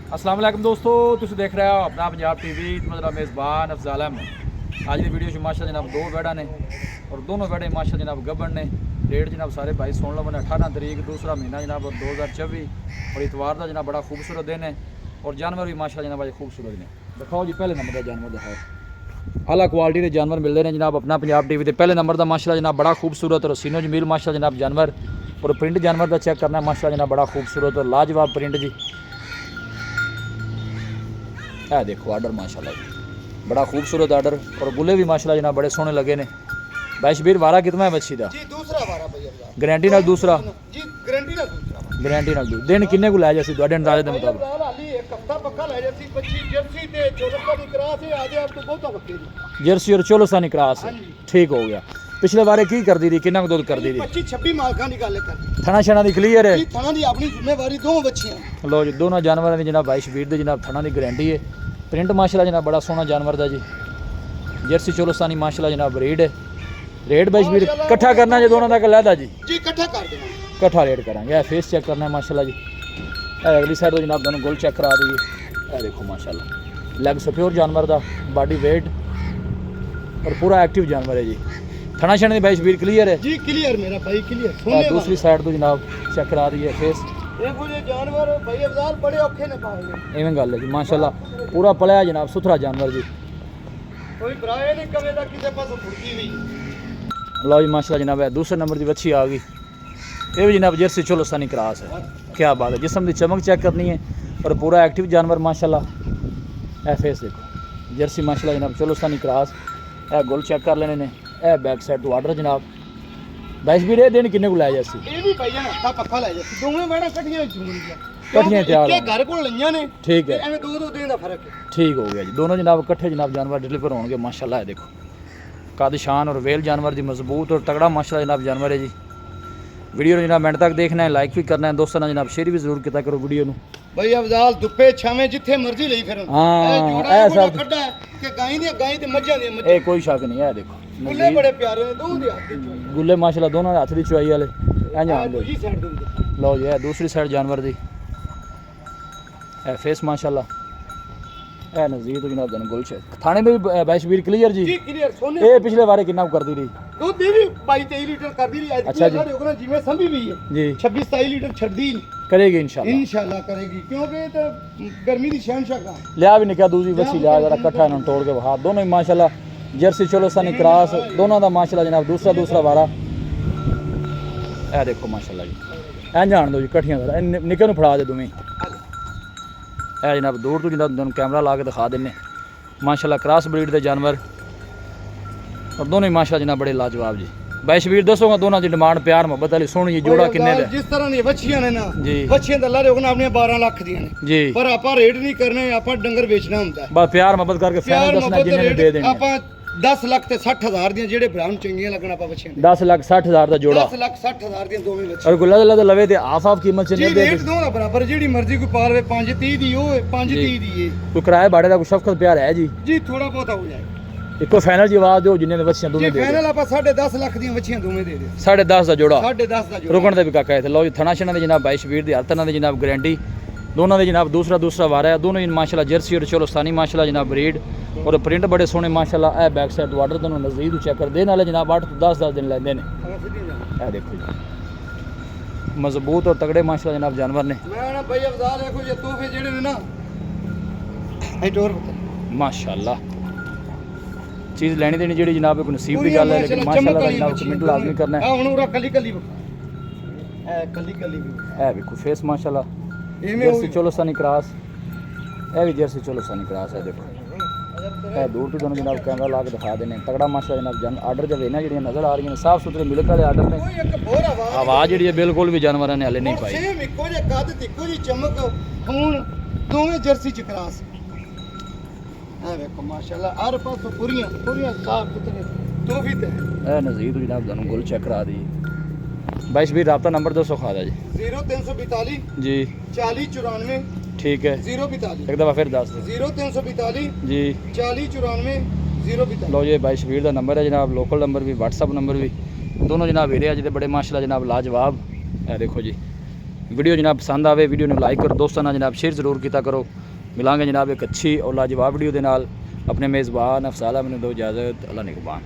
अस्सलाम वालेकुम दोस्तों, तुम देख रहे हो अपना पंजाब टीवी। मेरा मेज़बान अफजाल अहमद। आज की वीडियो माशा जनाब दो बैडा ने और दोनों बैडे माशा जनाब गब्बन ने। डेट जनाब सारे भाई सुन लो, मैंने 18 तारीख दूसरा महीना जनाब और 2024 और इतवार का जनाब बड़ा खूबसूरत दिन है और जानवर भी माशा जनाब आज खूबसूरत ने। दिखाओ जी पहले नंबर का जानवर दिखाओ। आला क्वालिटी के जानवर मिलते हैं जनाब अपना पंजाब टीवी। पहले नंबर का माशा जनाब बड़ा खूबसूरत और सीनो जमील माशा जनाब जानवर और प्रिंट जानवर का चेक करना माशा जनाब बड़ा खूबसूरत और लाजवाब प्रिंट जी। है देखो आर्डर माशाल्लाह बड़ा खूबसूरत आर्डर और गुले भी माशाल्लाह जनाब बड़े सोहने लगे ने। भाई शबीर वारा कितना है मच्छी का? जी दूसरा वारा भैया। गारंटी नाल दूसरा? जी गारंटी नाल दूसरा। गारंटी नाल दो दिन किन्ने को लै जासी ਤੁਹਾਡੇ ਅੰਦਾਜ਼ੇ ਦੇ ਮੁਤਾਬਕ? ਹਾਲੀ ਇੱਕ ਹਫਤਾ ਪੱਕਾ ਲੈ ਜਾਸੀ। 25 ਜਰਸੀ ਤੇ 14 ਦੀ ਕਰਾਸ ਹੈ। ਆਦੇ ਆਪ ਤੋਂ ਬਹੁਤਾ ਬੱਕੇ ਦੀ जर्सी और 14 क्रास है। ठीक हो गया। पिछले बारे की कर दी थी, कितना दुध कर दी थी? 25-26 मालकां ਦੀ ਗੱਲ ਕਰ। थना शना दी क्लियर है? ਜੀ ਥਣਾ ਦੀ ਆਪਣੀ ਜ਼ਿੰਮੇਵਾਰੀ ਦੋ ਬੱਚੀਆਂ। लो जी दोनों जानवरों की जनाब भाई शबीर दे जनाब थना की गारंटी है। प्रिंट माशाल्लाह जनाब बड़ा सोहना जानवर दा जी। जर्सी 14 माशाल्लाह जनाब रेड है। रेट भाई शबीर इकट्ठा करना जो दोनों का लैदा जी? जी इकट्ठा कर देना। इकट्ठा रेट करांगे। फेस चेक करना है माशाल्लाह जी। अगली साइड तो जनाब दोनों गोल चेक करा दीजिए। यह देखो माशाल्लाह लैग सिक्योर जानवर का बॉडी वेट और पूरा एक्टिव जानवर है जी। थना शना की भाई शबीर क्लियर है? जी क्लियर मेरा भाई क्लियर। सोने दूसरी साइड तो जनाब चेक करा दीजिए फेस। देखो ये जानवर भाई अफजाल बड़े औखे ने पाले। इवें गल है जी माशाल्लाह पूरा पलिया जनाब सुथरा जानवर जी। कोई भराए नहीं कवे दा किसे पास फुड़की हुई। लो जी माशाल्लाह जनाब है दूसरे नंबर की बच्ची आ गई। ये भी जनाब जर्सी 14 क्रास है। क्या बात है, जिस्म की चमक चेक करनी है और पूरा एक्टिव जानवर माशाल्लाह। ए फेस देखो जर्सी माशाल्लाह जनाब 14 क्रास। ए गोल चेक कर लेने ने। ए बैक साइड तो आर्डर जनाब भाई शबीर ये दिन किन्ने को लै जासी? ਇਹ ਵੀ ਭਾਈਆ ਨਾ ਹੱਥਾ ਪੱਕਾ ਲੈ ਜਾਸੀ। ਦੋਵੇਂ ਬੜਾ ਕੱਟੀਆਂ ਚੁੰਗੜੀਆਂ ਕੱਟੀਆਂ ਤਿਆਰ ਇੱਕ ਘਰ ਕੋਲ ਲਈਆਂ ਨੇ। ठीक है ਐਵੇਂ ਦੋ ਦੋ ਦਿਨ ਦਾ ਫਰਕ ਹੈ। ठीक हो गया जी। दोनों जनाब इकट्ठे जनाब जानवर डिलीवर होंगे माशाल्लाह। है देखो कद शान और वेल जानवर जी मजबूत और तगड़ा माशाल्लाह जनाब जानवर है जी। वीडियो को जनाब एंड तक देखना है, लाइक भी करना है, दोस्तों ने जनाब शेयर भी जरूर किया करो वीडियो ਨੂੰ। भाई अफजाल धुप्पे छावे जिथे मर्जी ਲਈ ਫਿਰਨ। हाँ ऐसा ऐसा ਕੱਢਾ ਕਿ ਗਾਂ ਤੇ ਮੱਝਾਂ ਦੀ ए कोई शक नहीं है। देखो ਗੁੱਲੇ ਬੜੇ ਪਿਆਰੇ ਨੇ ਦੋਹਾਂ ਦੇ ਹੱਥ ਵਿੱਚ। गुल्ले माशाल्लाह दोनों हाथ की चुआई वाले। जान लो ਦੂਜੀ ਸਾਈਡ ਦੇ लो जी है दूसरी साइड जानवर दी। ए फेस माशाल्लाह ए नज़ीर तो जनाब गुल थाने में भी भाई शबीर क्लियर जी। ਜੀ ਕਲੀਅਰ ਸੋਨੇ ए पिछले बारे कितना कर दी रही? ਦੁੱਧ ਇਹ ਵੀ 22-23 ਲੀਟਰ ਕਰਦੀ ਰਹੀ। ਅੱਜ अच्छा जी। ਉਹਨੇ ਜਿਵੇਂ ਸੰਭੀ ਵੀ ਹੈ जी 26-27 ਲੀਟਰ ਛੱਡਦੀ करेगी इंशाल्लाह। इंशाल्लाह करेगी क्योंकि ये तो गर्मी की शहनशाह का लिया भी निकला दूसरी बच्ची लिया जरा इकट्ठा इन्होंने तोड़ के बहा। दोनों ही माशाल्लाह जर्सी 14 क्रास दोनों का माशाल्लाह जनाब दूसरा वारा। ए देखो माशाल्लाह जी ऐ जान दो जी कट्ठियां जरा निके नूं फड़ा दे दोवें। ए जनाब दूर तो जनाब दोनों कैमरा ला के दिखा देने माशाल्लाह क्रॉस ब्रीड के जानवर और दोनों ही माशाल्लाह जनाब बड़े लाजवाब जी। भाई शबीर दसोगा दोनों की डिमांड प्यार मोहब्बत वाली सोहनी जी जोड़ा किन्ने दा? जिस तरह दी बच्चियां ने ना जी बच्चियां दा लारे होना अपने 12 लाख ਦੀਆਂ ਨੇ जी ਪਰ ਆਪਾਂ ਰੇਟ ਨਹੀਂ ਕਰਨੇ। ਆਪਾਂ ਡੰਗਰ ਵੇਚਣਾ ਹੁੰਦਾ ਹੈ। बस प्यार मोहब्बत करके फाइनल दसना जिन्ने ने दे देने। ਆਪਾਂ 10 ਲੱਖ ਤੇ 60,000 ਦੀਆਂ ਜਿਹੜੇ ਭਰਾ ਨੂੰ ਚੰਗੀਆਂ ਲੱਗਣ ਆਪਾਂ ਬੱਚਿਆਂ ਨੂੰ 10,60,000 का जोड़ा 10 ਲੱਖ 60,000 ਦੀਆਂ ਦੋਵੇਂ ਬੱਚੇ। और गुल्ला दल्ला लवे ते हाफ कीमत से ਜੀ नहीं दे ਰੇਟ ਦੋਨਾਂ ਬਰਾਬਰ ਜਿਹੜੀ ਮਰਜ਼ੀ ਕੋਈ ਪਾਲਵੇ 5-30 ਦੀ ਉਹ 5-30 ਦੀ ਇਹ। कोई किराए भाड़े का कोई शफकत प्यार है जी? ਜੀ ਥੋੜਾ ਬਹੁਤਾ ਹੋ ਜਾਏਗਾ। इको फाइनल जी आवाज दो जिन्ने बच्चियां ਜੀ दोवें दे ਫਾਈਨਲ ਆਪਾਂ 10.5 ਲੱਖ ਦੀਆਂ ਬੱਚੀਆਂ ਦੋਵੇਂ ਦੇ ਦੇ। 10.5 का जोड़ा 10.5 ਦਾ ਜੋੜਾ। रुकण दे भी काका है। लो जी थना शना दे जनाब भाई शबीर दी हर तरह दी जनाब गारंटी। दोनों दे जनाब दूसरा वारा है। दोनों ही माशाल्लाह जर्सी और 14 माशाल्लाह जनाब ब्रीड और प्रिंट बड़े सोहने माशाल्लाह। ए बैक साइड वाटर दोनों नज़दीक तो चेक कर देने वाले जनाब 8 तो 10 दिन लेंदे ने। ए देखो जी मजबूत और तगड़े माशाल्लाह जनाब जानवर ने मैं ना भाई अफजाल देखो ये तोहफे जेड़े ने ना ए टोर माशाल्लाह चीज़ लेनी देनी जी जनाब एक नसीब की गल है लेकिन माशाल्लाह दा जनाब कमेंट लाजमी करना है। आ हुन उरा कली कली ए कली ए देखो फेस माशाल्लाह एमे जर्सी 14 क्रास। ए भी जर्सी 14 क्रास है। देखो ए दूर तो दोनों जनाब कैमरा ला के दिखा देने तगड़ा माशाल्लाह जनाब जन आर्डर जब ना जी नज़र आ रही हैं साफ सुथरे मिल्क वाले आर्डर ने। कोई एक बोर आवाज़ जी बिल्कुल भी जानवर ने हले नहीं पाई। सेम इको जे कद ते इको जी चमक खून दोवें जर्सी च क्रास। ए देखो माशाल्लाह हर पासों पूरियां साफ सुथरे तोहफे ते ए नज़ीर तो जनाब दोनों गोल चेक करा दी। भाई शबीर रब्ता नंबर 200 खा दा जी। 0342 जी 4094 ठीक है 042 एक दफ़ा फिर दस दो 0342 जी 4094 042। लो जी भाई शबीर का नंबर है जनाब लोकल नंबर भी व्हाट्सअप नंबर भी दोनों जनाब हेरे अज बड़े माशाल्लाह जनाब लाजवाब। है देखो जी वीडियो जनाब पसंद आवे वीडियो ਨੂੰ ਲਾਈਕ ਕਰੋ ਦੋਸਤਾਂ ਨਾਲ ਜਨਾਬ ਸ਼ੇਅਰ ਜ਼ਰੂਰ ਕੀਤਾ ਕਰੋ। ਮਿਲਾਂਗੇ ਜਨਾਬ ਇੱਕ ਅੱਛੀ ਔਰ ਲਾਜਵਾਬ ਵੀਡੀਓ ਦੇ ਨਾਲ। ਆਪਣੇ ਮੇਜ਼ਬਾਨ ਅਫਜ਼ਾਲ ਅਹਿਮਦ ਨੂੰ ਦਿਓ ਇਜਾਜ਼ਤ। ਅੱਲਾ ਨਿਗਹਬਾਨ।